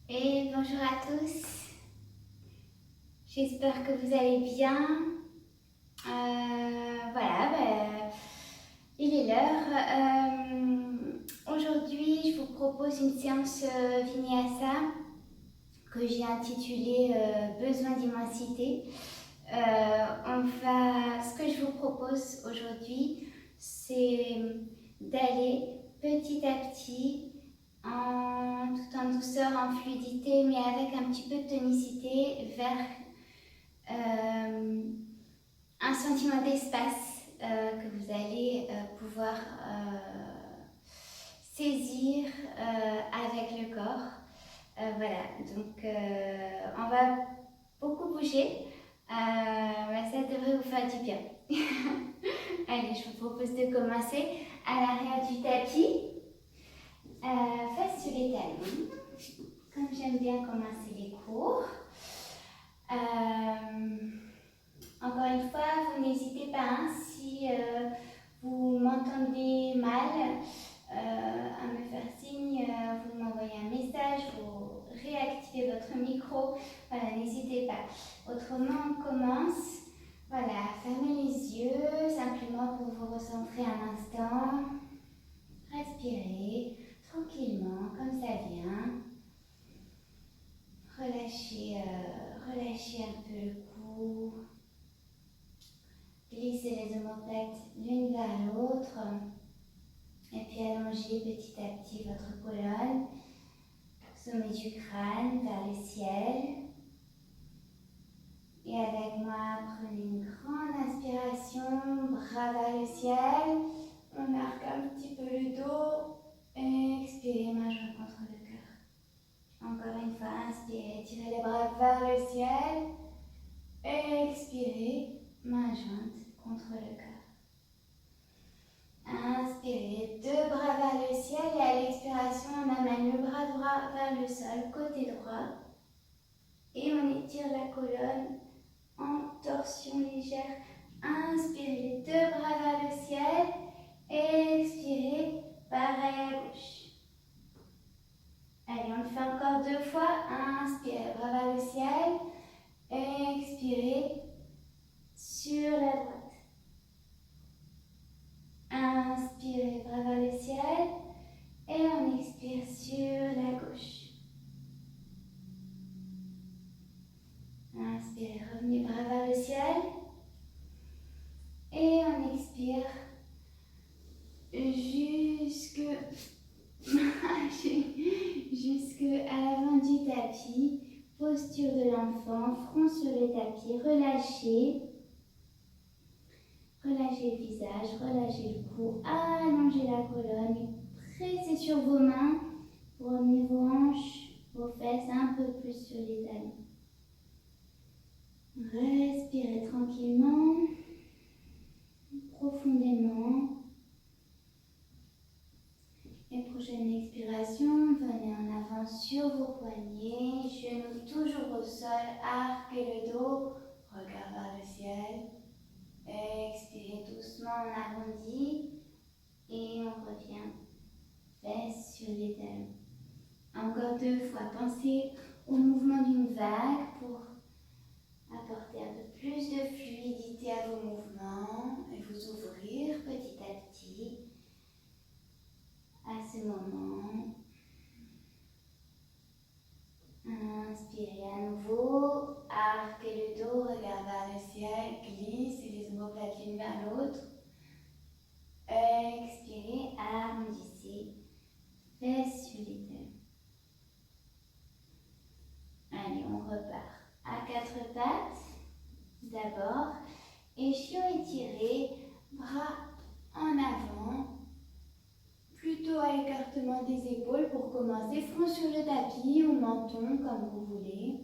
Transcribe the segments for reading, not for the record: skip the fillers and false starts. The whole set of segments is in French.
Et bonjour à tous, j'espère que vous allez bien. Il est l'heure. Aujourd'hui, je vous propose une séance Vinyasa que j'ai intitulée Besoin d'immensité. Ce que je vous propose aujourd'hui, c'est d'aller petit à petit tout en douceur, en fluidité, mais avec un petit peu de tonicité vers un sentiment d'espace que vous allez pouvoir saisir avec le corps. On va beaucoup bouger, mais ça devrait vous faire du bien. Allez, je vous propose de commencer à l'arrière du tapis. Face sur les talons, comme j'aime bien commencer les cours. Encore une fois, vous n'hésitez pas, si vous m'entendez mal, à me faire signe, vous m'envoyez un message, vous réactivez votre micro, voilà, n'hésitez pas. Autrement, on commence, voilà, fermez les yeux, simplement pour vous recentrer un instant, respirez tranquillement, comme ça vient. Relâchez un peu le cou. Glissez les omoplates l'une vers l'autre. Et puis allongez petit à petit votre colonne. Sommet du crâne vers le ciel. Et avec moi, prenez une grande inspiration, bras vers le ciel. On arque un petit peu le dos. Expirez, main jointe contre le cœur. Encore une fois, inspirez, tirez les bras vers le ciel. Expirez, main jointe contre le cœur. Inspirez, deux bras vers le ciel et à l'expiration, on amène le bras droit vers le sol, côté droit. Et on étire la colonne en torsion légère. Inspirez, deux bras vers le ciel. Expirez, pareil à gauche. Allez, on le fait encore deux fois. Inspirez, bras vers le ciel. Expirez sur la droite. Inspirez, bras vers le ciel. Et on expire sur la gauche. Inspirez, revenez bras vers le ciel. Et on expire jusque à l'avant du tapis. Posture de l'enfant, front sur le tapis, relâchez. Relâchez le visage, relâchez le cou, allongez la colonne, pressez sur vos mains pour emmener vos hanches, vos fesses un peu plus sur les talons. Respirez tranquillement, profondément. Et prochaine expiration, venez en avant sur vos poignets, genoux toujours au sol, arquez le dos, regard vers le ciel. Expirez doucement, on arrondit et on revient fesses sur les talons. Encore deux fois, pensez au mouvement d'une vague pour apporter un peu plus de fluidité à vos mouvements et vous ouvrir petit à petit à ce moment. Inspirez à nouveau, arquez le dos, regard vers le ciel, glissez les omoplates l'une vers l'autre. Expirez, arrondissez, fesses sur les talons. Allez, on repart à quatre pattes d'abord, échiot étiré, bras en avant, plutôt à écartement des épaules pour commencer, front sur le tapis ou menton comme vous voulez.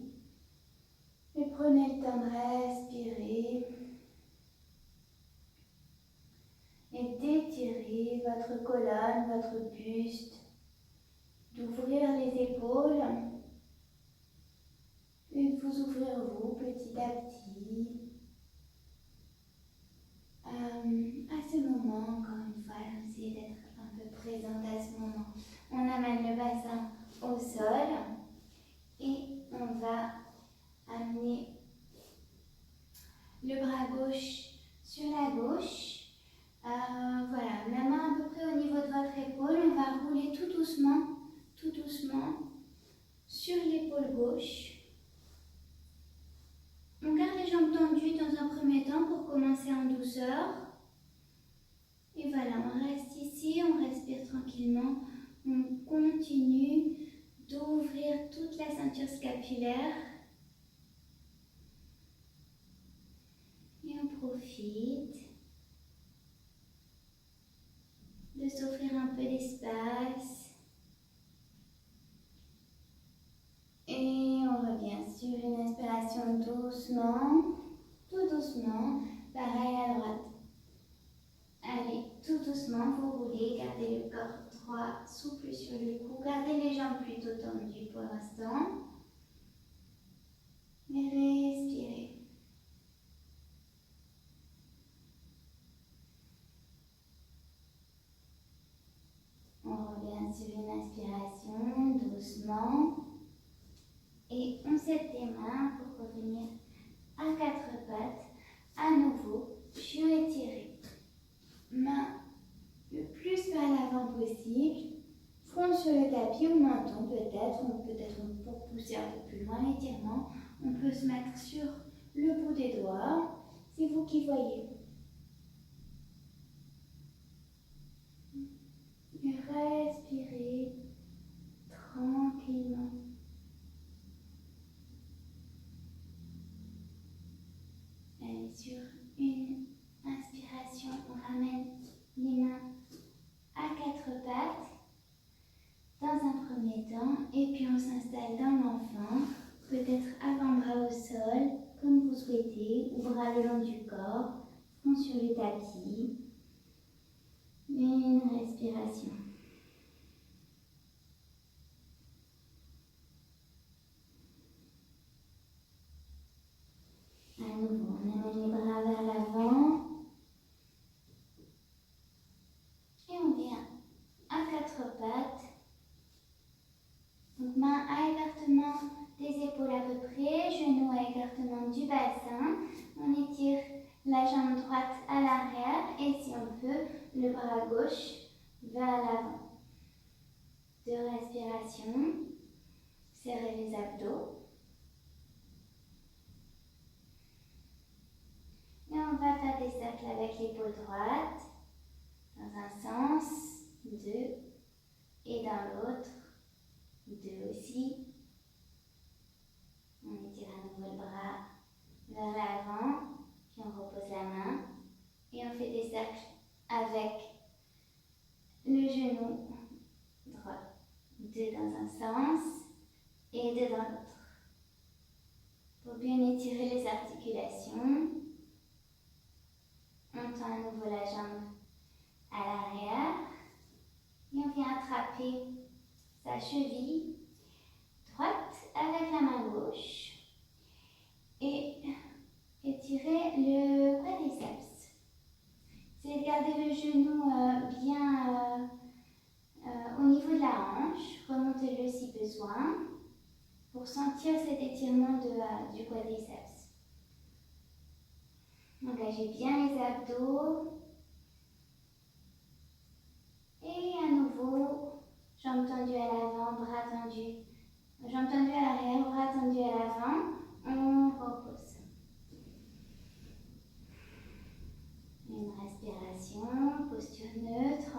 Et prenez le temps de respirer et d'étirer votre colonne, votre buste, d'ouvrir les épaules et de vous ouvrir vous petit à petit. À ce moment, encore une fois, essayez d'être un peu présente à ce moment. On amène le bassin au sol. Et on revient. Fesses sur les talons. gauche sur la gauche. Voilà, la main à peu près au niveau de votre épaule. On va rouler tout doucement sur l'épaule gauche. On garde les jambes tendues dans un premier temps pour commencer en douceur. Et voilà, on reste ici, on respire tranquillement. On continue d'ouvrir toute la ceinture scapulaire. Et on profite de s'offrir un peu d'espace. Et on revient sur une inspiration doucement, tout doucement, pareil à droite. Allez, tout doucement, vous roulez, gardez le corps droit souple sur le cou, gardez les jambes plutôt tendues pour l'instant. Et respirez. On revient sur une inspiration doucement. Et on s'aide les mains pour revenir à quatre pattes. À nouveau, chiot étiré. Main le plus vers l'avant possible. Front sur le tapis ou menton peut-être. Ou peut-être pour pousser un peu plus loin l'étirement. On peut se mettre sur le bout des doigts. C'est vous qui voyez. Et respirez tranquillement. Allez, sur une inspiration, on ramène les mains à quatre pattes dans un premier temps et puis on s'installe dans l'enfant, peut-être avant-bras au sol, comme vous souhaitez, ou bras le long du corps, front sur le tapis. Une respiration. À nouveau, on amène les bras vers l'avant. Et on vient à quatre pattes. Donc main à écartement des épaules à peu près, genoux à écartement du bassin. On étire la jambe droite à l'arrière et si on peut, le bras gauche vers l'avant. Deux respirations. Serrez les abdos. Et on va faire des cercles avec l'épaule droite. Dans un sens, deux. Et dans l'autre, deux aussi. On étire à nouveau le bras vers l'avant. Puis on repose la main. Et on fait des cercles avec le genou droit. Deux dans un sens et deux dans l'autre. Pour bien étirer les articulations. On tend à nouveau la jambe à l'arrière. Et on vient attraper sa cheville droite avec la main gauche. Et étirer le quadriceps. C'est de garder le genou bien au niveau de la hanche. Remontez-le si besoin pour sentir cet étirement du quadriceps. Engagez bien les abdos. Et à nouveau, jambes tendues à l'avant, bras tendus. Jambes tendues à l'arrière, bras tendus à l'avant. On repose. Une respiration, posture neutre.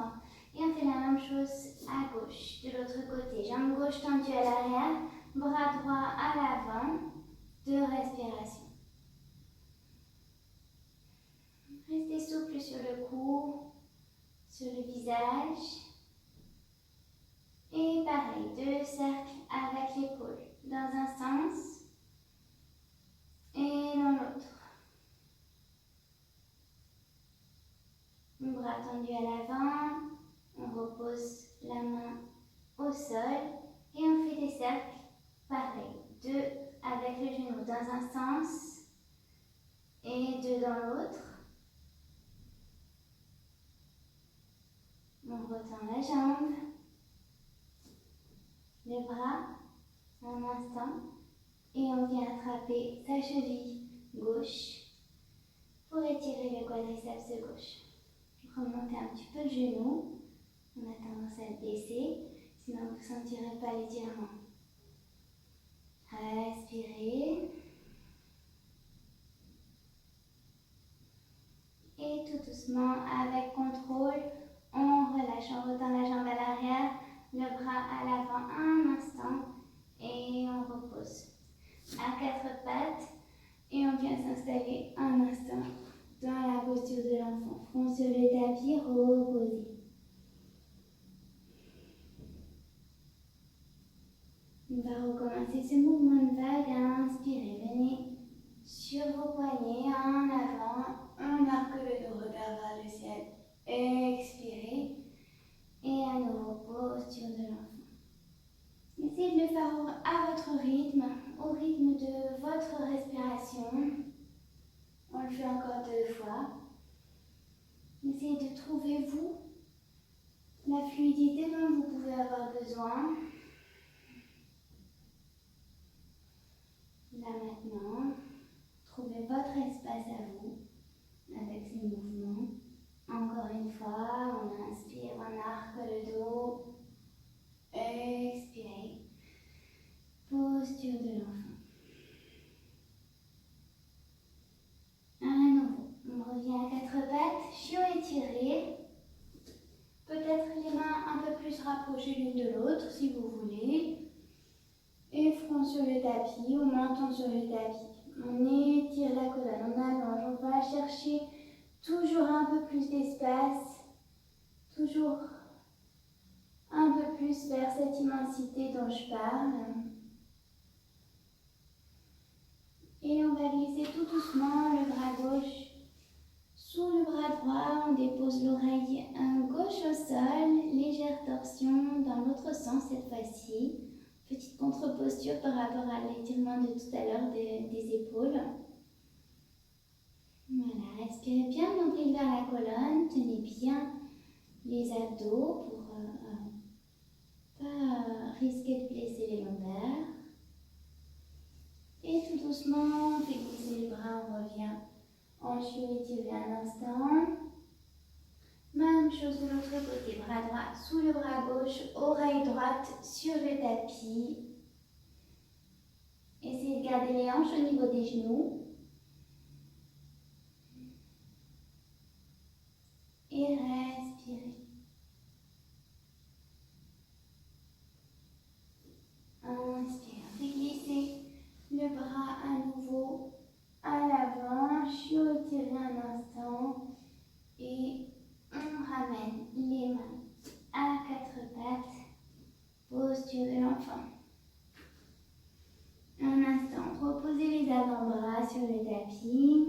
Et on fait la même chose à gauche, de l'autre côté. Jambe gauche tendue à l'arrière, bras droit à l'avant. Deux respirations. Restez souple sur le cou, sur le visage. Et pareil, deux cercles avec l'épaule. Dans un sens et dans l'autre. Bras tendus à l'avant. On repose la main au sol. Et on fait des cercles pareil. Deux avec le genou dans un sens et deux dans l'autre. On retend la jambe, le bras, un instant, et on vient attraper sa cheville gauche pour étirer le quadriceps gauche. Remontez un petit peu le genou. On a tendance à le baisser, sinon vous ne sentirez pas l'étirement. Respirez. Et tout doucement, avec contrôle, on relâche, on retend la jambe à l'arrière, le bras à l'avant un instant et on repose. À quatre pattes et on vient s'installer un instant dans la posture de l'enfant. Front sur le tapis, reposez. On va recommencer ce mouvement de vague. Inspirez, venez sur vos poignets en avant. On arque le dos, regard vers le ciel. Expirez. Et à nouveau, posture de l'enfant. Essayez de le faire à votre rythme, au rythme de votre respiration. On le fait encore 2 fois. Essayez de trouver, vous, la fluidité dont vous pouvez avoir besoin. Là maintenant, trouvez votre espace à vous avec ces mouvements. Encore une fois, on inspire, on arque le dos. Expirez. Posture de l'enfant. À nouveau, on revient à 4 pattes, chiot étiré. Peut-être les mains un peu plus rapprochées l'une de l'autre si vous voulez. Et front sur le tapis ou menton sur le tapis. On étire la colonne, on allonge, on va chercher toujours un peu plus d'espace, toujours un peu plus vers cette immensité dont je parle. Et on va glisser tout doucement le bras gauche sous le bras droit. On dépose l'oreille gauche au sol, légère torsion dans l'autre sens cette fois-ci. Petite contre-posture par rapport à l'étirement de tout à l'heure des épaules. Voilà, respirez bien, nombril vers la colonne, tenez bien les abdos pour pas risquer de blesser les lombaires. Et tout doucement, on fait glisser le bras, on revient en chiot étiré un instant. Même chose de l'autre côté, bras droit sous le bras gauche, oreille droite sur le tapis. Essayez de garder les hanches au niveau des genoux. Et respirez. Inspire, fait glisser le bras à nouveau à l'avant, chiot étiré un instant et on ramène les mains à 4 pattes, posture de l'enfant. Un instant, reposez les avant-bras sur le tapis.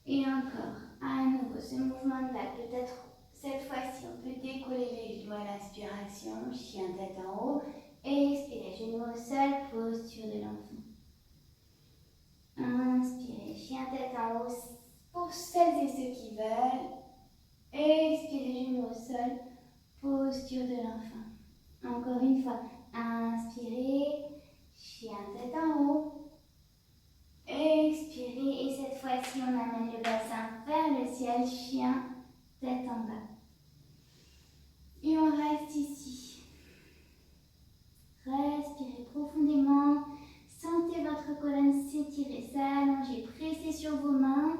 Et encore, à nouveau, ce mouvement de vague, peut-être cette fois-ci, on peut décoller les genoux à l'inspiration, chien tête en haut. Expirez, genoux au sol, posture de l'enfant. Inspirez, chien tête en haut, pour celles et ceux qui veulent. Expirez, genoux au sol, posture de l'enfant. Encore une fois, inspirez, chien tête en haut. Expirez et cette fois-ci on amène le bassin vers le ciel, chien, tête en bas. Et on reste ici. Respirez profondément, sentez votre colonne s'étirer, s'allonger, pressez sur vos mains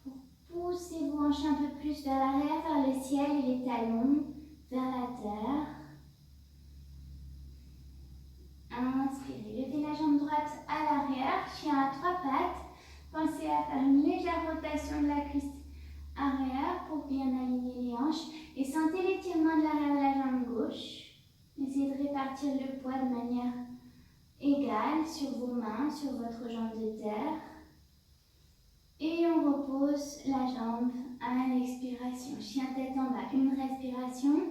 pour pousser vos hanches un peu plus vers l'arrière, vers le ciel et les talons vers la terre. Inspirez, levez la jambe droite à l'arrière, chien à 3 pattes. Pensez à faire une légère rotation de la cuisse arrière pour bien aligner les hanches. Et sentez l'étirement de l'arrière de la jambe gauche. Essayez de répartir le poids de manière égale sur vos mains, sur votre jambe de terre. Et on repose la jambe à l'expiration. Chien tête en bas, une respiration.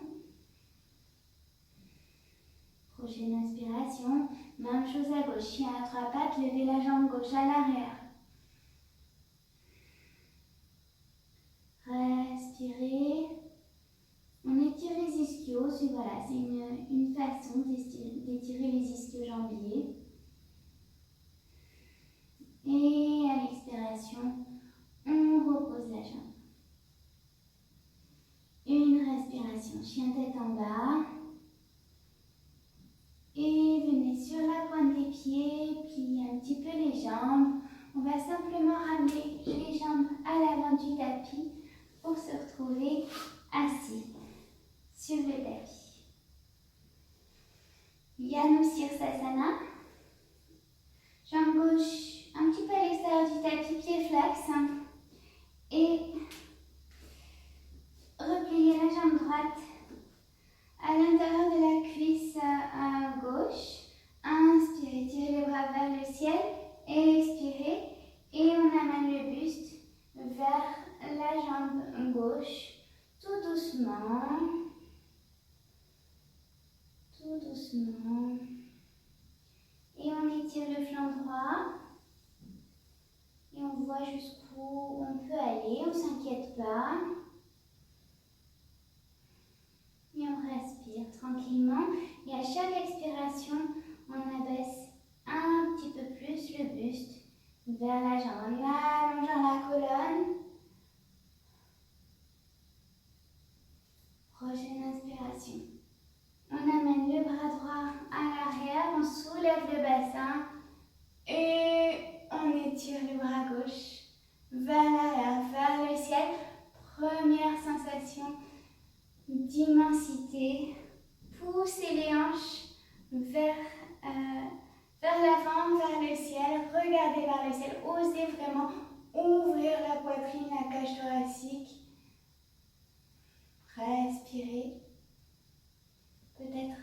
Prochaine inspiration, même chose à gauche, chien à 3 pattes, levez la jambe gauche à l'arrière. Respirez. On étire les ischios, voilà, c'est une façon d'étirer les ischios jambiers. doucement. Tout doucement. Et on étire le flanc droit. Et on voit jusqu'où on peut aller, on ne s'inquiète pas. Et on respire tranquillement. Et à chaque expiration, on abaisse un petit peu plus le buste vers la jambe en allongeant la colonne. Prochaine inspiration. On amène le bras droit à l'arrière, on soulève le bassin et on étire le bras gauche vers l'arrière, vers le ciel. Première sensation d'immensité. Poussez les hanches vers l'avant, vers le ciel. Regardez vers le ciel. Osez vraiment ouvrir la poitrine, la cage thoracique. Respirez. Peut-être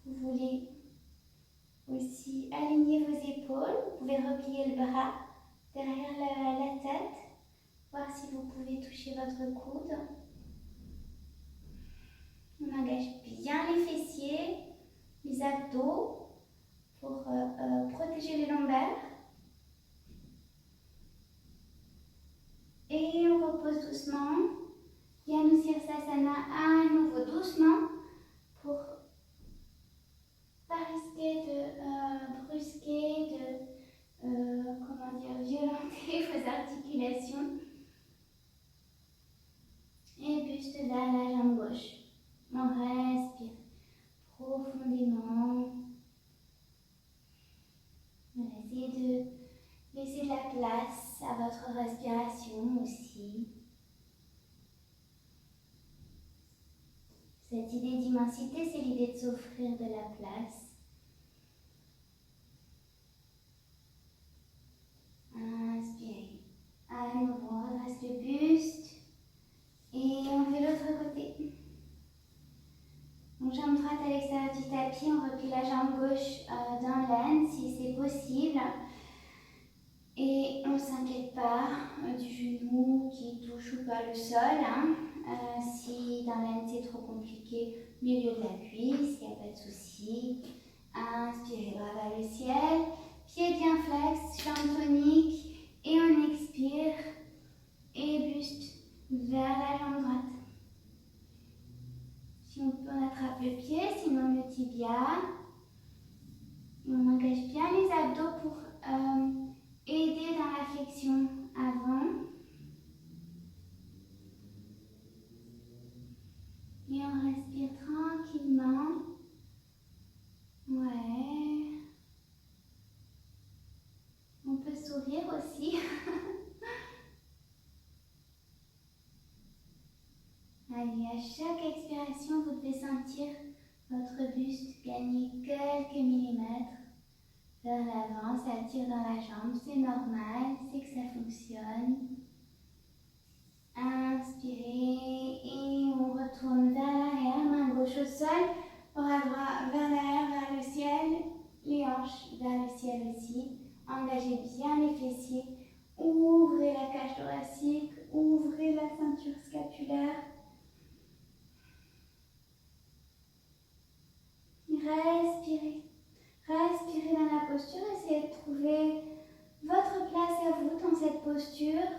vous voulez aussi aligner vos épaules. Vous pouvez replier le bras derrière la tête. Voir si vous pouvez toucher votre coude. On engage bien les fessiers, les abdos pour protéger les lombaires. Et on repose doucement. Janu Sirsasana à nouveau doucement pour pas risquer de brusquer, violenter vos articulations. Et buste vers la jambe gauche. On respire profondément. Essayez de laisser de la place à votre respiration aussi. Cette idée d'immensité, c'est l'idée de s'offrir de la place. Inspirez. À nouveau, on redresse le buste. Et on fait l'autre côté. Donc, jambe droite à l'extérieur du tapis, on replie la jambe gauche dans l'aine si c'est possible. Et on ne s'inquiète pas du genou qui touche ou pas le sol. Si dans l'aine c'est trop compliqué, milieu de la cuisse, il n'y a pas de souci. Inspirez, bras vers le ciel. Pied bien flex, jambe tonique. Et on expire. Et buste vers la jambe droite. Si on peut, on attrape le pied, sinon le tibia. Et on engage bien les abdos pour aider dans la flexion avant. Et on respire tranquillement. Ouais. On peut sourire aussi. Allez, à chaque expiration, vous devez sentir votre buste gagner quelques millimètres vers l'avant. Ça tire dans la jambe, c'est normal, c'est que ça fonctionne. Inspirez et on retourne vers l'arrière, main gauche au sol, bras droit vers l'arrière, vers le ciel, les hanches vers le ciel aussi. Engagez bien les fessiers, ouvrez la cage thoracique, ouvrez la ceinture scapulaire. Respirez. Respirez dans la posture, essayez de trouver votre place à vous dans cette posture.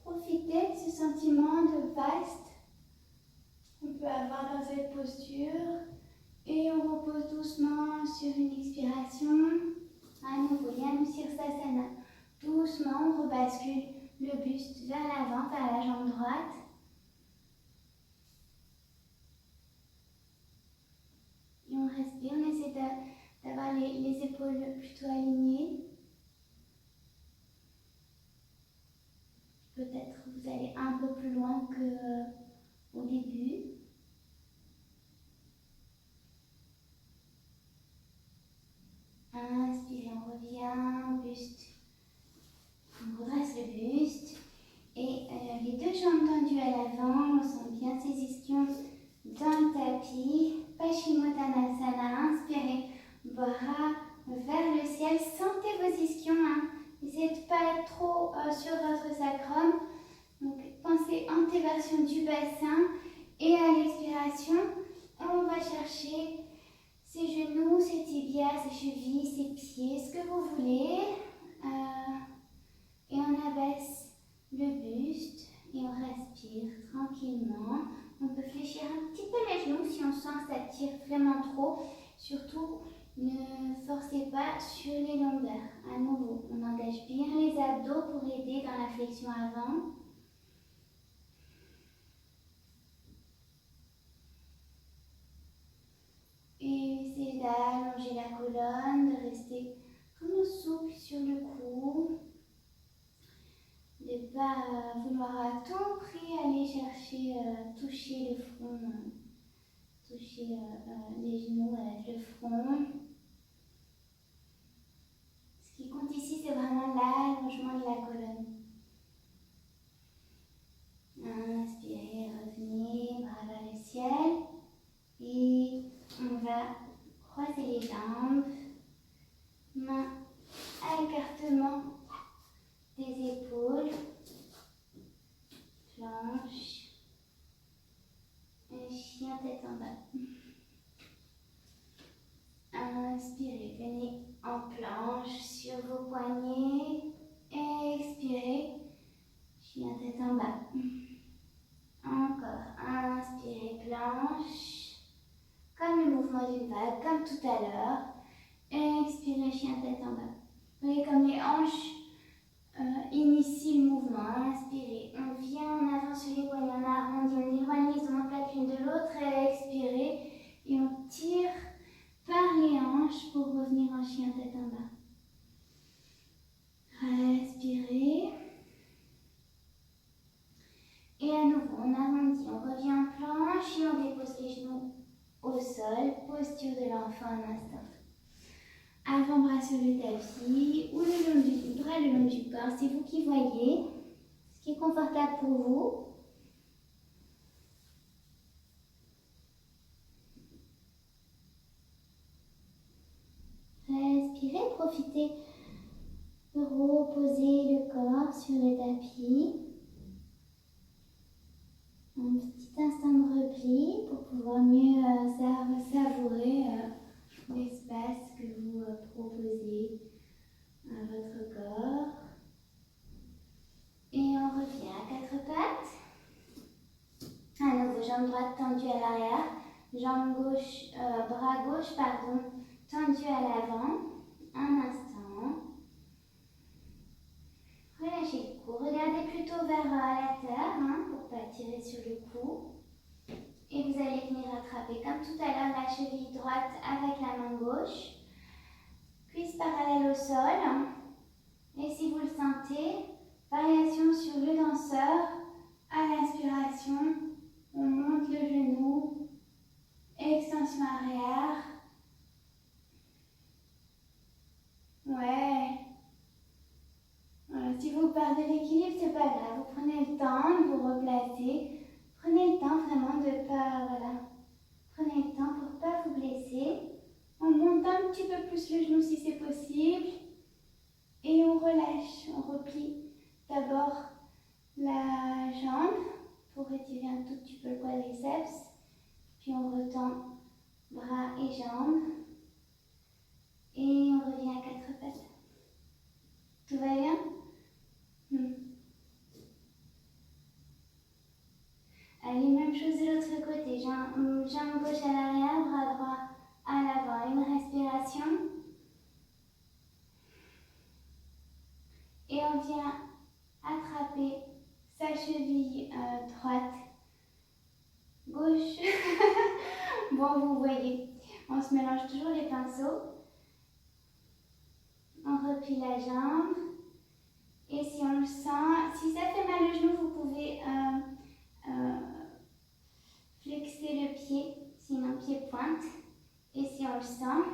Profitez de ce sentiment de vaste qu'on peut avoir dans cette posture. Et on repose doucement sur une expiration. À nouveau, Janu Sirsasana. Doucement, on rebascule le buste vers l'avant, vers la jambe droite. Et on respire, on essaie d'avoir les épaules plutôt alignées. Peut-être vous allez un peu plus loin qu'au début. Inspirez, on revient, buste. On redresse le buste. Et les deux jambes tendues à du bassin. Et à l'expiration, on va chercher ses genoux, ses tibias, ses chevilles, ses pieds, ce que vous voulez. Et on abaisse le buste et on respire tranquillement. On peut fléchir un petit peu les genoux si on sent que ça tire vraiment trop. Surtout, ne forcez pas sur les longueurs. À nouveau, on engage bien les abdos pour aider dans la flexion avant. Et essayez d'allonger la colonne, de rester vraiment souple sur le cou. De ne pas vouloir à tout prix aller chercher, toucher le front, toucher les genoux avec le front. Ce qui compte ici, c'est vraiment l'allongement de la colonne. Inspirez, revenez, bras vers le ciel. Et on va croiser les jambes, mains à écartement des épaules, planche, un chien tête en bas. Inspirez, venez en planche sur vos poignets. Expirez, chien tête en bas. Encore, inspirez, planche, comme le mouvement d'une vague, comme tout à l'heure. Expirez, chien tête en bas. Vous voyez comme les hanches initient le mouvement. Inspirez, on vient en avant sur les poignets, on arrondit, on éloigne les omoplates l'une de l'autre. Expirez et on tire par les hanches pour revenir en chien tête en bas. Respirez. Et à nouveau, on arrondit, on revient en planche et on dépose les genoux au sol. Posture de l'enfant un instant. Avant-bras sur le tapis ou le long du bras le long du corps. C'est vous qui voyez ce qui est confortable pour vous. Respirez, profitez de reposer le corps sur le tapis. Un petit instant de repli pour pouvoir mieux savourer l'espace que vous proposez à votre corps. Et on revient à quatre pattes. À nouveau, jambe droite tendue à l'arrière, jambe gauche, bras gauche, tendu à l'avant. Un instant. Relâchez le cou. Regardez plutôt vers la terre pour ne pas tirer sur le cou. Et vous allez venir attraper comme tout à l'heure la cheville droite avec la main gauche. Cuisse parallèle au sol. Et si vous le sentez, variation sur le danseur. À l'inspiration, on monte le genou. Extension arrière. Ouais. Si vous perdez l'équilibre, c'est pas grave. Vous prenez le temps de vous replacer. Prenez le temps vraiment de pas, Prenez le temps pour ne pas vous blesser. On monte un petit peu plus le genou si c'est possible. Et on relâche, on replie d'abord la jambe pour étirer un tout petit peu le quadriceps. Puis on retend bras et jambes. Et on revient à quatre pattes. Tout va bien? Allez, même chose de l'autre côté. Jambe gauche à l'arrière, bras droit à l'avant. Une respiration. Et on vient attraper sa cheville droite, gauche. Bon, vous voyez, on se mélange toujours les pinceaux. On replie la jambe. Et si on le sent, si ça fait mal au genou, vous pouvez flexer le pied, sinon pied-pointe. Et si on le sent,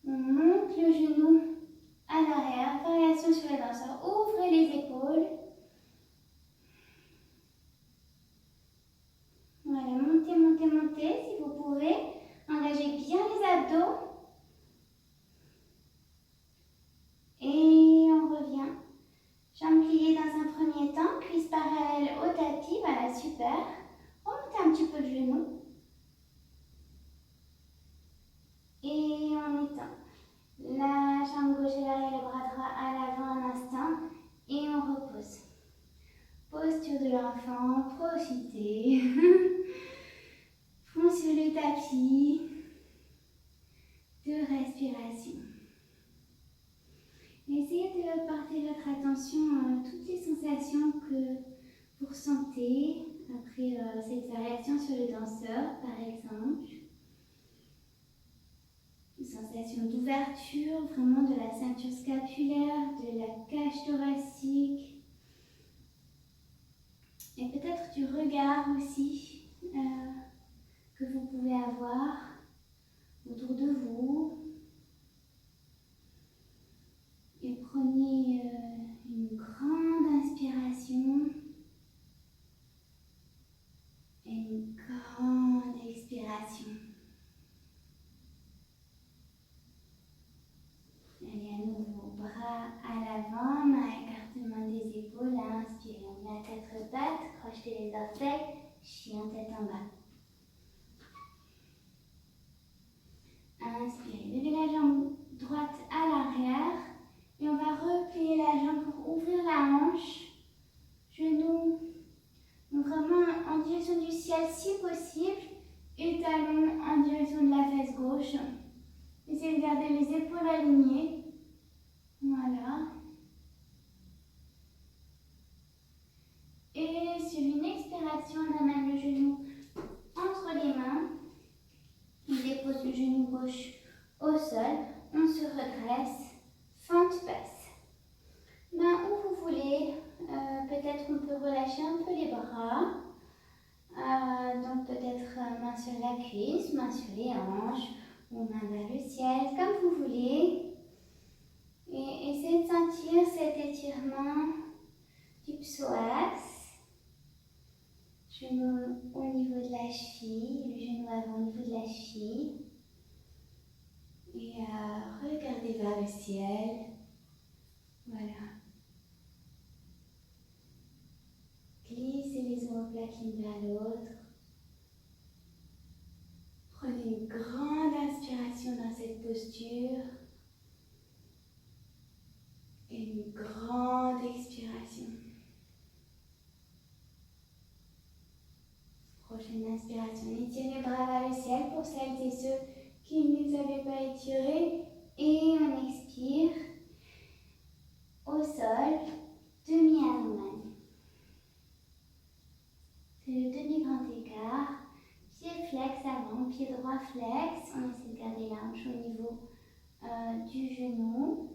on monte le genou à l'arrière. Variation sur les danseurs. Ouvrez les épaules. Voilà, montez, montez, montez si vous pouvez. Engagez bien les abdos. Et on revient. Jambes pliées dans un premier temps, cuisses parallèles au tapis, voilà, super. petit peu le genou. Et on étend la jambe gauche et l'arrière, le bras droit à l'avant un instant. Et on repose. Posture de l'enfant, profitez. Front sur le tapis de respiration. Essayez de porter votre attention à toutes les sensations que vous ressentez après cette variation sur le danseur, par exemple. Une sensation d'ouverture, vraiment de la ceinture scapulaire, de la cage thoracique. Et peut-être du regard aussi que vous pouvez avoir autour de vous. Et prenez une grande inspiration et une grande expiration. Allez, à nouveau, bras à l'avant, main écartement des épaules. Inspirez, on met à quatre pattes, crochetez les orteils, chien tête en bas. Inspirez, levez la jambe droite à l'arrière et on va replier la jambe pour ouvrir la hanche. Genoux donc vraiment en direction du ciel si possible et talons en direction de la fesse gauche. Essayez de garder les épaules alignées. Voilà. Et sur une expiration, on amène le genou entre les mains. On dépose le genou gauche au sol. On se redresse. Fente basse. Main où vous voulez. Peut-être on peut relâcher un peu les bras. Donc peut-être main sur la cuisse, main sur les hanches ou main vers le ciel, comme vous voulez. Et essayez de sentir cet étirement du psoas. Genou au niveau de la cheville, le genou avant au niveau de la cheville. Et regardez vers le ciel. Voilà. Glissez les omoplates l'une vers l'autre. Prenez une grande inspiration dans cette posture. Et une grande expiration. Prochaine inspiration, étirez les bras vers le ciel pour celles et ceux qui ne les avaient pas étirés. Et on expire. Au sol, demi-Hanuman. C'est le demi-grand écart. Pied flex avant, pied droit flex. On essaie de garder la hanche au niveau du genou.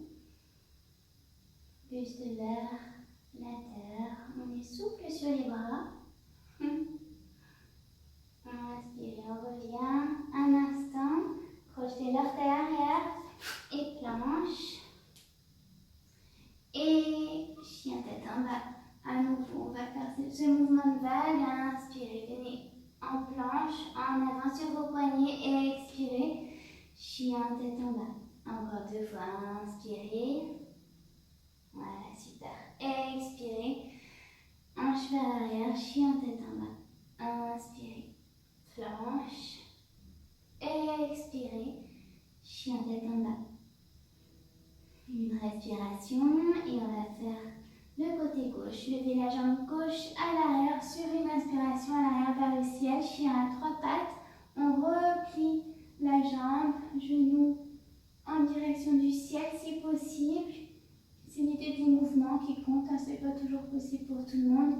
Buste vers la terre. On est souple sur les bras. Inspirez, on revient un instant. Crochetez l'orteil arrière et planche. Et chien tête en bas. À nouveau, on va faire ce mouvement de vague. Inspirez, venez en planche, en avant sur vos poignets et expirez. Chien tête en bas. Encore deux fois. Inspirez. Voilà, super. Expirez. Hanche vers l'arrière, chien tête en bas. Inspirez. Planche. Expirez. Chien tête en bas. Une respiration et on va faire le côté gauche. Levez la jambe gauche à l'arrière sur une inspiration à l'arrière vers le ciel. Chien à trois pattes. On replie la jambe, genou en direction du ciel si possible. C'est l'idée du mouvement qui compte, hein, ce n'est pas toujours possible pour tout le monde.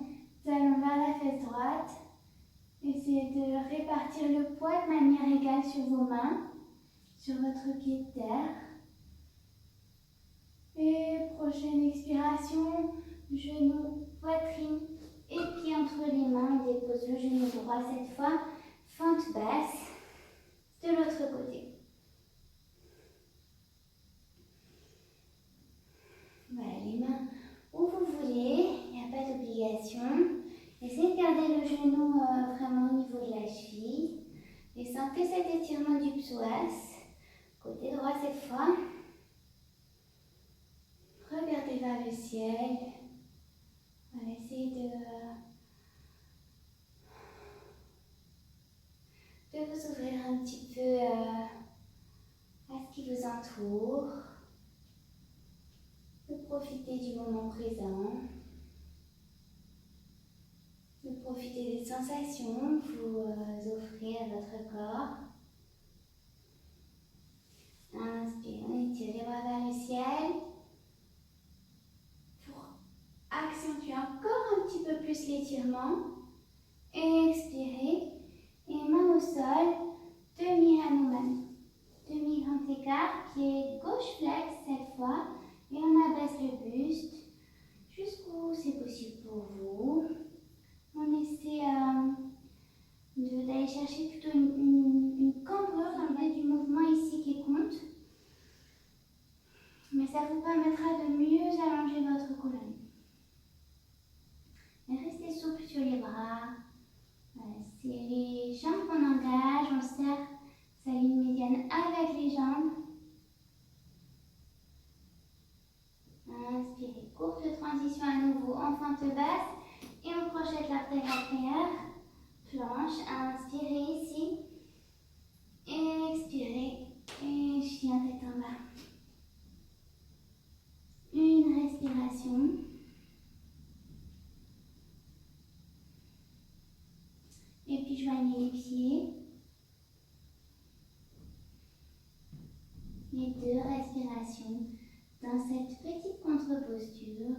Talons vers la fesse droite. Essayez de répartir le poids de manière égale sur vos mains, sur votre pied de terre. Et prochaine expiration, genou, poitrine et pied entre les mains. On dépose le genou droit cette fois. Fente basse de l'autre côté. Voilà, les mains où vous voulez, il n'y a pas d'obligation. Essayez de garder le genou vraiment au niveau de la cheville. Et sentez cet étirement du psoas. Côté droit cette fois. Regardez vers le ciel. Voilà, essayez de entourent, de profiter du moment présent, de profiter des sensations que vous offrez à votre corps. Inspirez, étirez les bras vers le ciel pour accentuer encore un petit peu plus l'étirement. Expirez et main au sol, demi-Hanuman. Demi-grand écart, pied gauche flex cette fois et on abaisse le buste jusqu'où c'est possible pour vous. On essaie d'aller chercher plutôt une cambrure dans le bas du mouvement ici qui compte. Mais ça vous permettra de mieux allonger votre colonne. Et restez souple sur les bras. Voilà, c'est les jambes qu'on engage, on serre sa ligne médiane avec les jambes. Inspirez, courte transition à nouveau en fente basse et on projette l'artère arrière, planche, inspirez ici, expirez et chien tête en bas. Une respiration. Et puis joignez les pieds. Et 2 respirations dans cette petite contre-posture.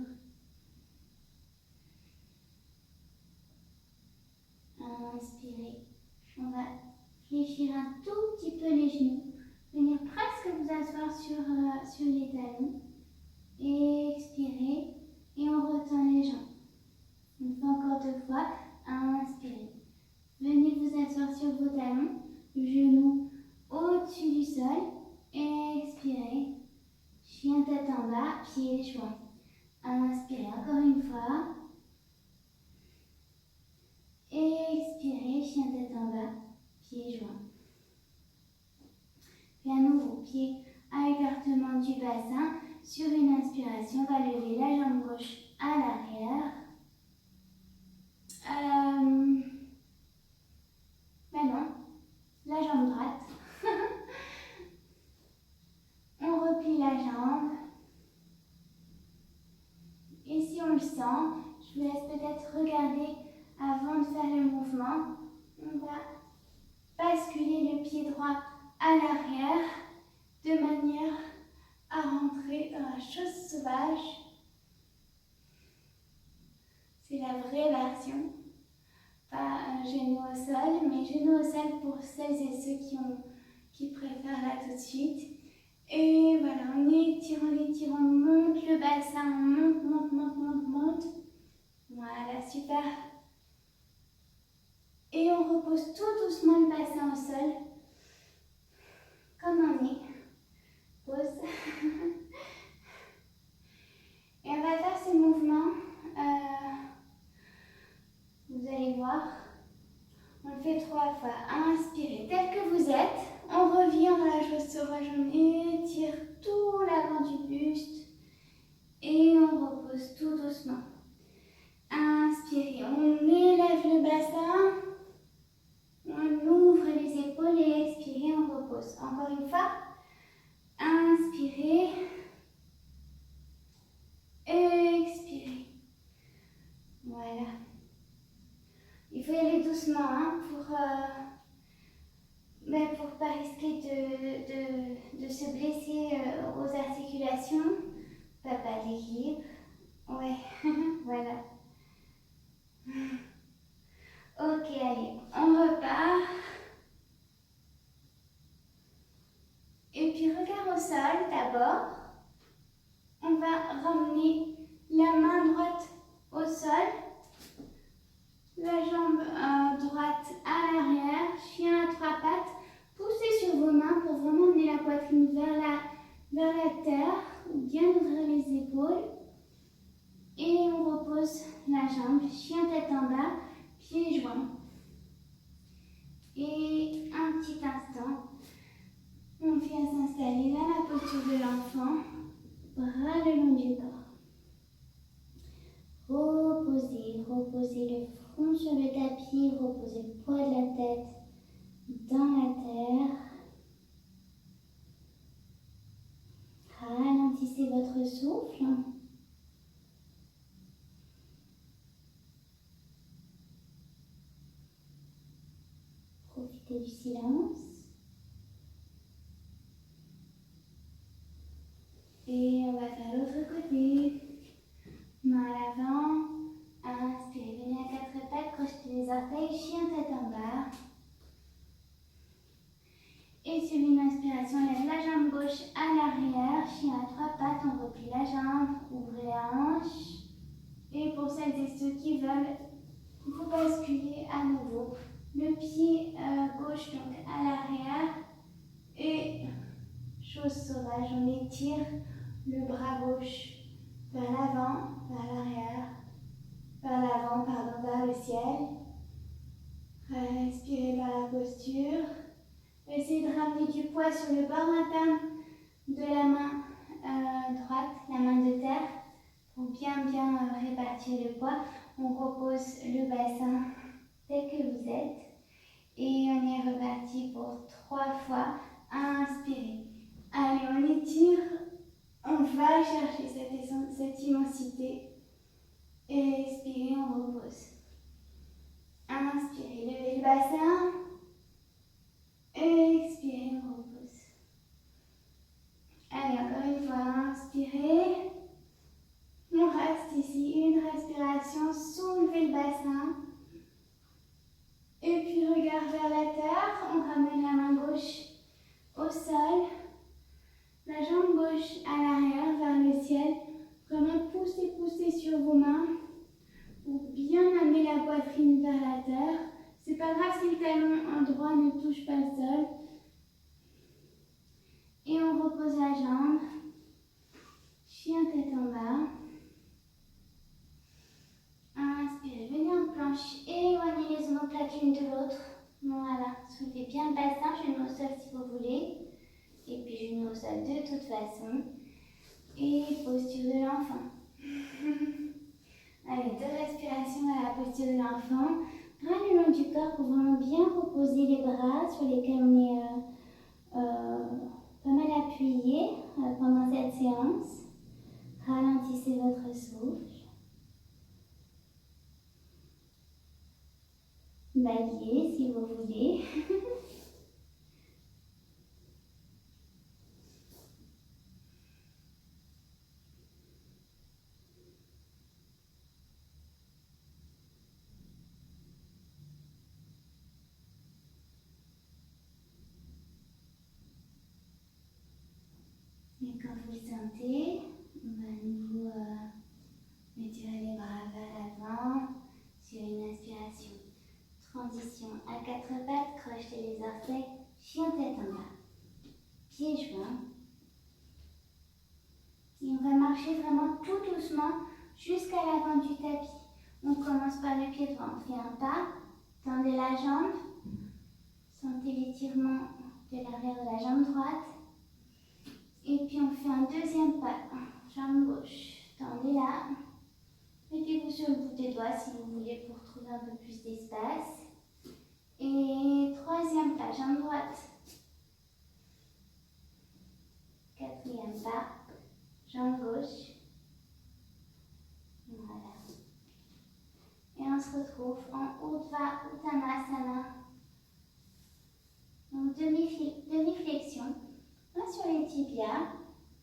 Inspirez. On va fléchir un tout petit peu les genoux. Venir presque vous asseoir sur les talons. Expirez. Et on retend les jambes. On fait encore 2 fois. Inspirez. Venez vous asseoir sur vos talons. Genoux au-dessus du sol. Expirez. Chien tête en bas, pieds joints. Inspirez encore une fois. Expirez, chien tête en bas, pieds joints. Puis à nouveau, pied à écartement du bassin. Sur une inspiration, on va lever la jambe gauche à l'arrière. Ben non, la jambe droite. On replie la jambe. Et si on le sent, je vous laisse peut-être regarder avant de faire le mouvement. On va basculer le pied droit à l'arrière de manière à rentrer dans la chose sauvage. C'est la vraie version. Pas un genou au sol, mais genou au sol pour celles et ceux qui préfèrent là tout de suite. Et voilà, on étire, on monte le bassin, on monte. Voilà, super. Et on repose tout doucement le bassin au sol, comme on est. Pause. Et on va faire ce mouvement. Vous allez voir, on le fait 3 fois. Inspirez, tel que vous êtes. On revient dans la chose sauvage, on étire tout l'avant du buste et on repose tout doucement. Inspirez, on élève le bassin, on ouvre les épaules et expirez, on repose. Encore une fois, inspirez, expirez. Voilà. Il faut y aller doucement hein, pour pas risquer de se blesser aux articulations. Pas d'équilibre. Ouais, voilà. Ok, allez, on repart. Et puis regard au sol d'abord. On va ramener la main droite au sol. La jambe droite à l'arrière, chien à 3 pattes. Poussez sur vos mains pour vraiment amener la poitrine vers la terre. Bien ouvrir les épaules. Et on repose la jambe, chien tête en bas, pieds joints. Et un petit instant, on vient s'installer dans la posture de l'enfant, bras le long du corps. Reposez le front sur le tapis, reposez le poids de la tête dans la terre. profiter du silence. Et on va faire l'autre côté. Main à l'avant. Inspirez, venez à quatre pattes, crochetez les orteils, chien tête en bas. Et sur une inspiration, lève la jambe gauche à l'arrière, chien à trois pattes, on replie la jambe, ouvrez la hanche. Et pour celles et ceux qui veulent, vous basculez à nouveau. Le pied gauche donc à l'arrière. Et chose sauvage, on étire le bras gauche vers l'avant, vers l'arrière, vers l'avant, pardon, vers le ciel. Respirez vers la posture. Essayez de ramener du poids sur le bord interne de la main droite, la main de terre, pour bien répartir le poids. On repose le bassin tel que vous êtes. Et on est reparti pour 3 fois. Inspirez. Allez, on étire. On va chercher cette immensité. Expirez, on repose. Inspirez, levez le bassin. Expirez, on repose. Allez, encore une fois, inspirez. On reste ici, une respiration, soulevez le bassin. Et puis regard vers la terre, on ramène la main gauche au sol. La jambe gauche à l'arrière vers le ciel. Vraiment poussez sur vos mains pour bien amener la poitrine vers la terre. C'est pas grave si le talon droit ne touche pas le sol. Et on repose la jambe. Chien tête en bas. Inspirez, venez en planche. Éloignez les omoplates l'une de l'autre. Voilà, soulevez bien le bassin, genoux au sol si vous voulez. Et puis genoux au sol de toute façon. Et posture de l'enfant. Allez, 2 respirations à la posture de l'enfant. Bras le long du corps pour vraiment bien reposer les bras sur lesquels on est pas mal appuyé pendant cette séance. Ralentissez votre souffle. Baillez si vous voulez. Et quand vous le sentez, on va à nouveau étirer les bras vers l'avant sur une inspiration. Transition à 4 pattes, crochetez les orteils, chien tête en bas. Pieds joints. Et on va marcher vraiment tout doucement jusqu'à l'avant du tapis. On commence par le pied droit, on fait un pas, tendez la jambe, sentez l'étirement de l'arrière de la jambe droite. Et puis on fait un deuxième pas, jambe gauche, tendez-la. Mettez-vous sur le bout des doigts si vous voulez pour trouver un peu plus d'espace. Et troisième pas, jambe droite. Quatrième pas, jambe gauche. Voilà. Et on se retrouve en Urdhva Uttanasana. Donc demi-flexion. Sur les tibias.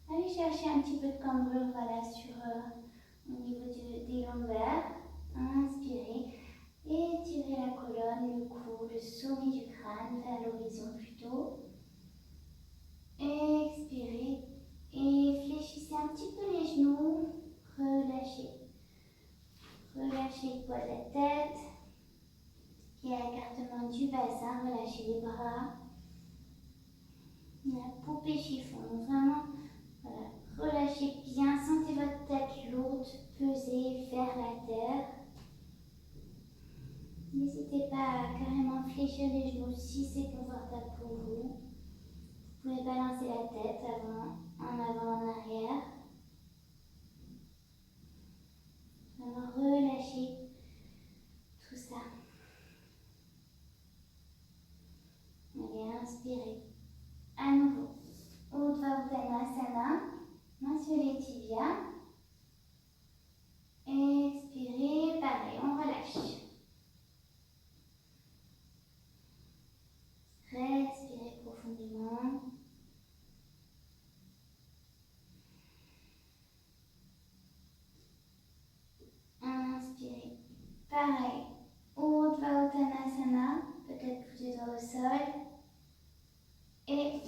Allez chercher un petit peu de cambrure voilà, au niveau des lombaires. Inspirez. Étirez la colonne, le cou, le sommet du crâne vers l'horizon plutôt. Expirez. Et fléchissez un petit peu les genoux. Relâchez. Relâchez le poids de la tête. Et à l'écartement du bassin, relâchez les bras. La poupée chiffon. Donc vraiment, voilà, relâchez bien. Sentez votre tête lourde, peser vers la terre. N'hésitez pas à carrément fléchir les genoux si c'est confortable pour vous. Vous pouvez balancer la tête en avant, en arrière. Vraiment relâchez tout ça. Allez, inspirez. À nouveau. Urdhva Uttanasana. Main sur les tibias. Expirez, pareil, on relâche. au sol. Et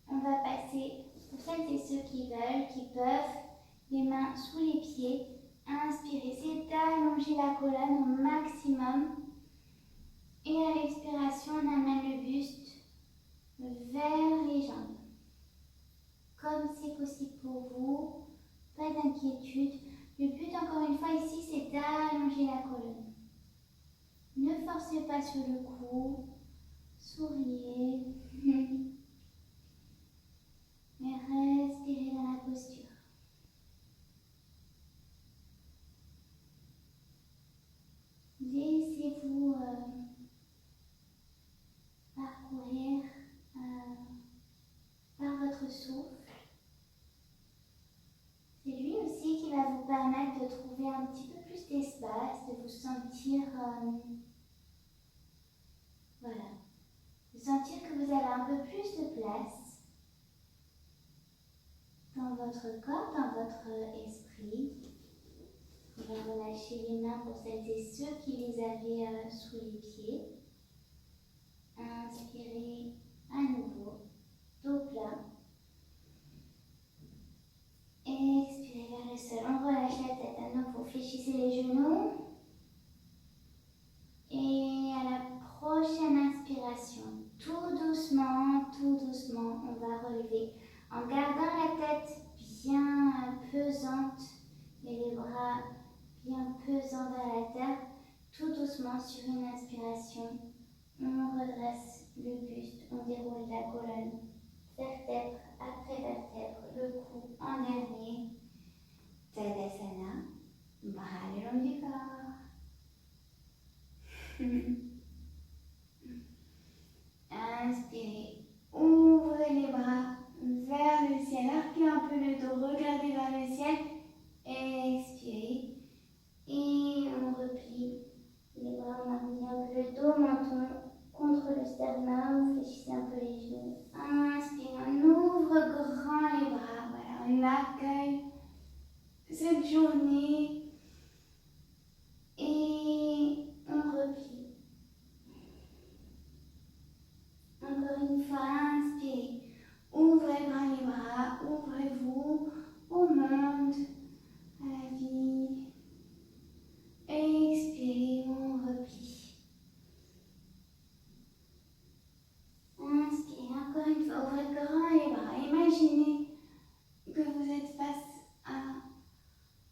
on va passer, pour celles et ceux qui veulent, qui peuvent, les mains sous les pieds. Inspirez, c'est d'allonger la colonne au maximum. Et à l'expiration, on amène le buste vers les jambes. Comme c'est possible pour vous, pas d'inquiétude. Le but, encore une fois, ici, c'est d'allonger la colonne. Ne forcez pas sur le cou. Souriez. Mais respirez dans la posture. Laissez-vous parcourir par votre souffle. C'est lui aussi qui va vous permettre de trouver un petit peu plus d'espace, de vous sentir, voilà, de sentir que vous avez un peu plus de place dans votre corps, dans votre esprit. On va relâcher les mains pour celles et ceux qui les avaient sous les pieds. Inspirez à nouveau, dos plat. Expirez vers le sol. On relâche la tête à nouveau. Fléchissez les genoux. Et à la prochaine inspiration, tout doucement, on va relever en gardant la tête bien pesante et les bras bien pesants vers la terre. Tout doucement sur une inspiration, on redresse le buste, on déroule la colonne, vertèbre après vertèbre, le cou en dernier. Tadasana, bras le long du corps. Inspirez, ouvrez les bras vers le ciel, arquez un peu le dos, regardez vers le ciel. Expirez et on replie les bras, on arrondit un peu le dos, menton contre le sternum, fléchissez un peu les genoux. Inspirez, on ouvre grand les bras, voilà, on accueille cette journée et on replie. Encore une fois, inspirez, ouvrez grand les bras, ouvrez-vous au monde, à la vie. Expirez, on replie. Inspirez, encore une fois, ouvrez grand les bras. Imaginez que vous êtes face à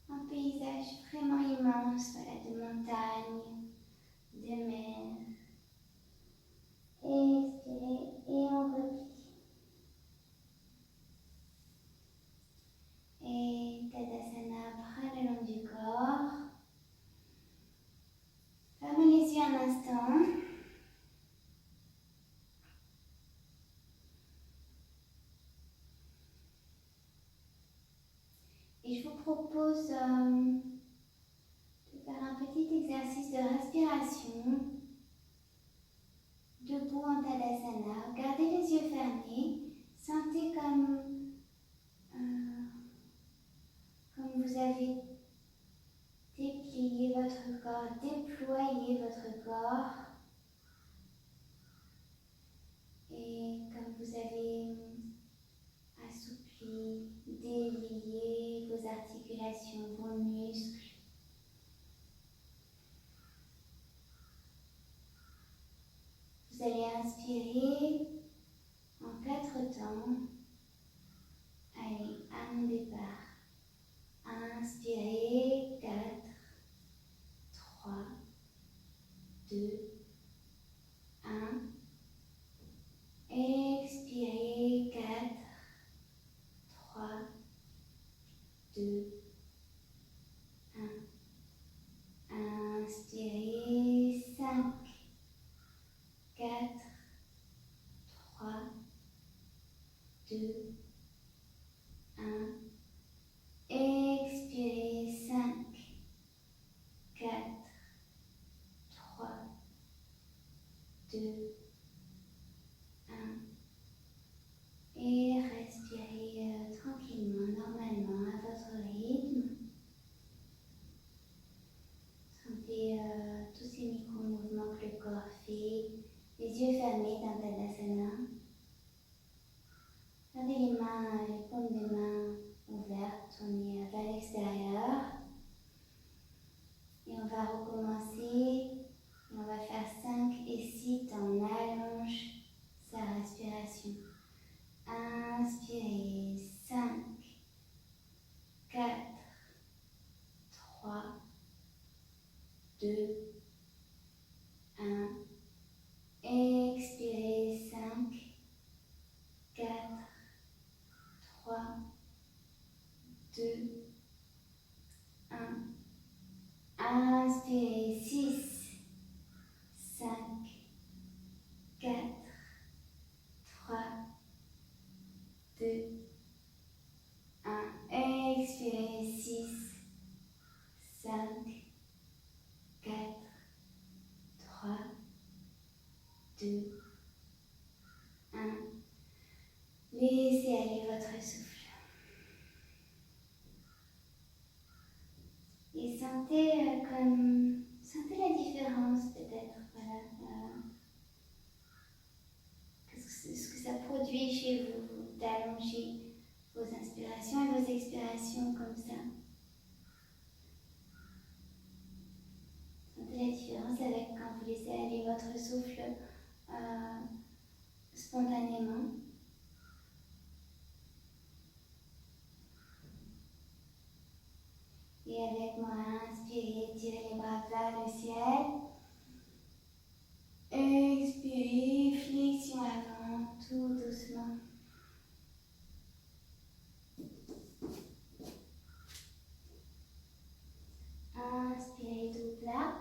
un paysage vraiment immense, voilà, de montagnes, de mer. Expirez et on replie. Et Tadasana, bras le long du corps. Fermez les yeux un instant. Et je vous propose de faire un petit exercice de respiration. Debout en Tadasana. Gardez les yeux fermés. Sentez comme vous avez déplié votre corps, déployé votre corps. Et comme vous avez assoupli, délié vos articulations, vos muscles. Vous allez inspirer en 4 temps. Allez, à mon départ. Inspirez, 4, 3, 2, 1. Expirez, 4, 3, 2, 1. Inspirez, 5, 4, 3, 2, 1. Expirez, 5, 4, 3, 2, 1. Et respirez tranquillement, normalement, à votre rythme. Sentez tous ces micro-mouvements que le corps fait. Les yeux fermés dans Tadasana. Gardez les mains, les paumes des mains ouvertes, tournez vers l'extérieur. Et on va recommencer. Et on va faire 5 et 6. On allonge sa respiration. Inspirez. 5, 4, 3, 2, 1. Expirez. 5, 4, 3, 2, 1. Inspirez. 6, 5, 4, 3, 2, 1. Expirez. 6, 5, 4, 3, 2, 1. Laissez aller votre souffle. Et sentez la différence peut-être, voilà, ce que ça produit chez vous, d'allonger vos inspirations et vos expirations comme ça. Sentez la différence avec quand vous laissez aller votre souffle spontanément. Et avec moi, inspirez, tirez les bras vers le ciel. Expirez, flexion avant, tout doucement. Inspirez tout plat.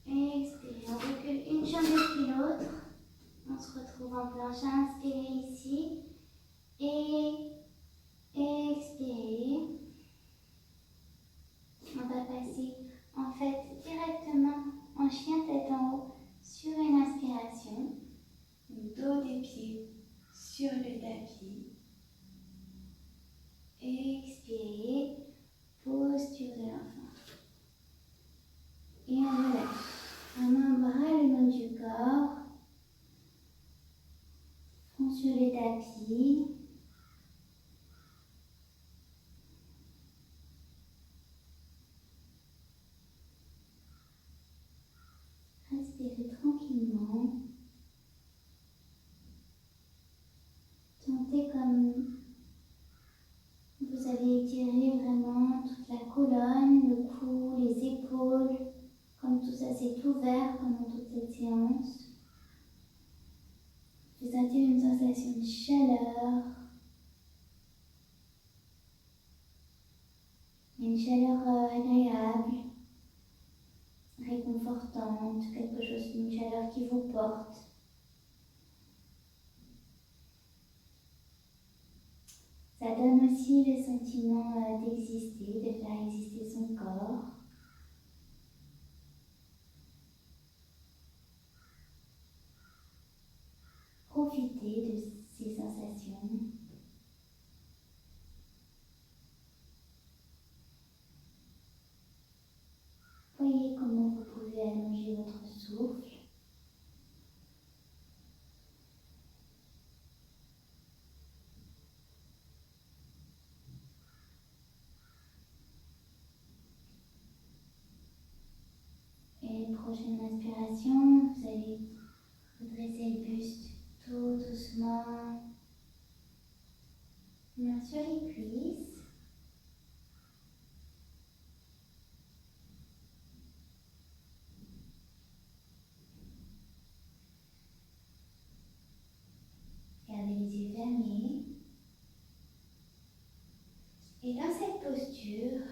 Expirez, on recule une jambe depuis l'autre. On se retrouve en planche. Inspirez ici. Et expirez. On va passer en fait directement en chien tête en haut sur une inspiration. Le dos des pieds sur le tapis. Expirez. Posture de l'enfant. Et on relâche. Vraiment un bras le long du corps. Front sur le tapis. Respirez tranquillement. Sentez comme vous avez étiré vraiment toute la colonne, le cou, les épaules, comme tout ça s'est ouvert pendant toute cette séance. Vous sentez une sensation de chaleur, une chaleur agréable, réconfortante, quelque chose, une chaleur qui vous porte. Ça donne aussi le sentiment d'exister, de faire exister son corps. Profitez de ces sensations. Voyez comment vous pouvez allonger votre souffle. Et prochaine inspiration, vous allez redresser le buste tout doucement. Main sur les cuisses. Gardez les yeux fermés. Et dans cette posture,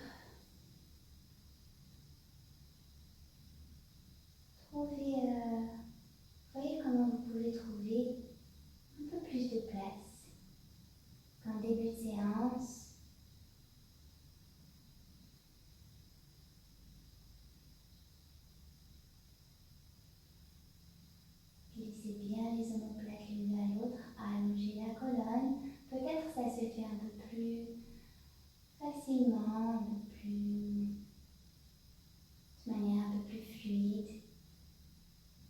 voyez comment vous pouvez trouver un peu plus de place qu'en début de séance. Glissez bien les omoplates l'une à l'autre, allongez la colonne. Peut-être ça se fait un peu plus facilement, de manière un peu plus fluide.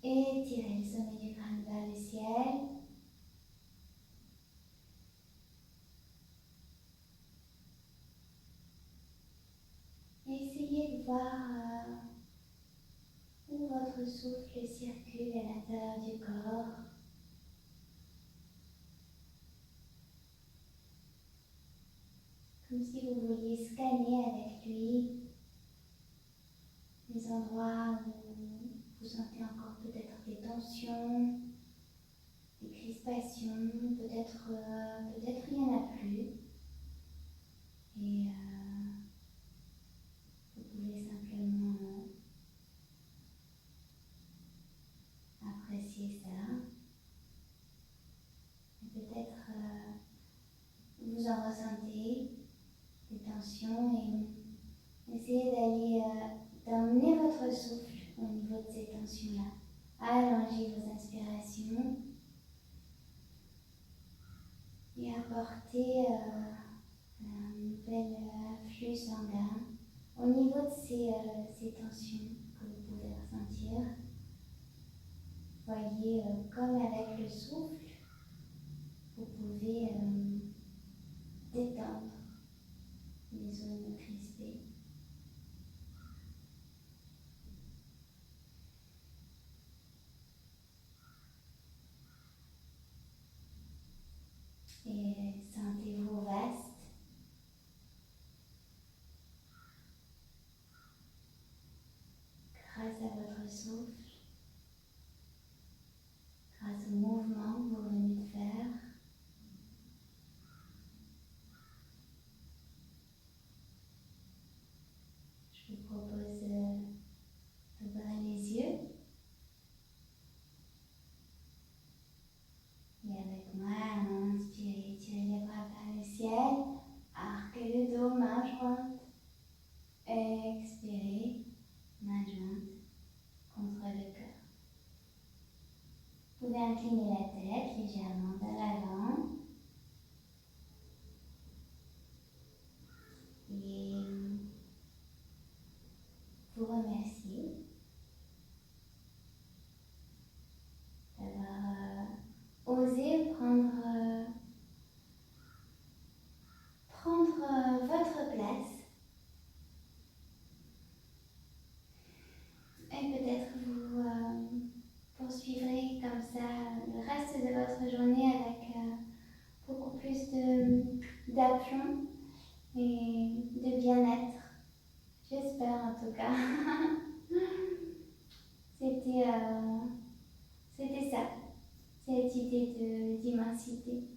Étirez étirez le sommet du crâne vers le ciel. Essayez de voir où votre souffle circule à l'intérieur du corps. Comme si vous vouliez scanner avec lui les endroits où vous sentez encore peut-être des tensions, des crispations, peut-être il n'y en a plus. Et vous pouvez simplement apprécier ça. Et peut-être vous en ressentez des tensions et essayez d'emmener votre souffle au niveau de ces tensions-là. Allongez vos inspirations et apportez un nouvel flux sanguin au niveau de ces tensions que vous pouvez ressentir. Voyez comme avec le souffle, vous pouvez détendre les zones crispées. Et sentez-vous vaste. Grâce à votre souffle, grâce au mouvement que vous venez de faire. Je vous propose d'ouvrir les yeux et avec moi, inspirez, tirez les bras vers le ciel, arquez le dos, main jointe, expirez, main jointe contre le cœur. Vous pouvez incliner la tête légèrement vers l'avant et vous remercier d'avoir osé prendre votre place. Et peut-être vous poursuivrez comme ça le reste de votre journée avec beaucoup plus d'aplomb et de bien-être. J'espère en tout cas. C'était ça, cette idée d'immensité.